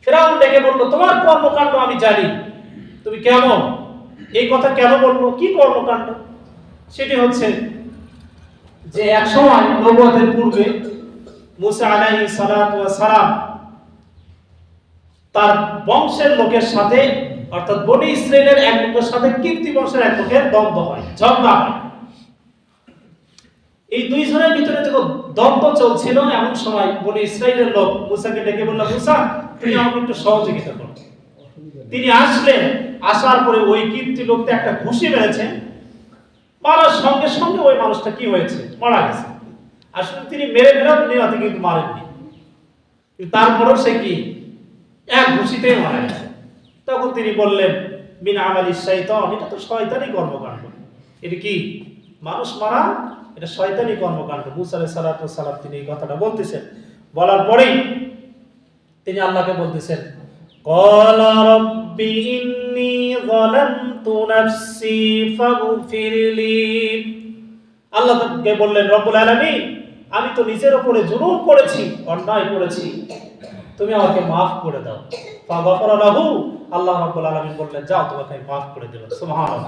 ফিরআউন ডেকে বলল, তোমার কর্মকাণ্ড আমি জানি, তুমি কেমন, এই কথা কেন বলবো, কি কর্মকাণ্ড? সেটি হচ্ছে যে এক সময় নবুয়তের পূর্বে মুসা আলাইহিস সালাতু ওয়াস সালাম তার বংশের লোকের সাথে, অর্থাৎ বনি ইসরাইলের এক লোকের সাথে কিপ্তি বংশের এক লোকের দ্বন্দ্ব হয়, ঝগড়া হয়। এই দুইজনের ভিতরে যখন দ্বন্দ্ব চলছিল, এমন সময় বনি ইসরাইলের লোক মুসাকে ডেকে বলল, মুসা তুমি আমাকে একটু সহযোগিতা করো। তিনি আসলেন, আসার পরে ওই কিপ্তি লোকটা একটা ঘুষি মেরেছেন, মারার সঙ্গে সঙ্গে ওই মানুষটা কি হয়েছে, মারা গেছে। আসলে তিনি মেরে ফেরার নিয়তে কিন্তু মারেননি, তারপরেও সে কি এক ঘুষিতেই মারা গেছে। তখন তিনি বললেন, বিন আমালিশ শাইতান, এটা তো শয়তানি কর্মকাণ্ড। এটা কি মানুষ মারা, এটা শয়তানি কর্মকাণ্ড। মুসা আলাইহিস সালাতু ওয়াস সালাম তিনি এই কথাটা বলতেছেন, বলার পরেই তিনি আল্লাহকে বলতেছেন, ক্বালা রাব্বি ইন্নী যালামতু নাফসি ফাগফিরলি। আল্লাহকে বললেন, রব্বুল আলামিন, আমি তো নিজের উপরে জুলুম করেছি, অন্যায় করেছি, তুমি আমাকে মাফ করে দাও। ফাগফারা লাহু, আল্লাহ রাব্বুল আলামিন বললেন, যাও তোমাকে আমি মাফ করে দিলাম। সুবহানাল্লাহ।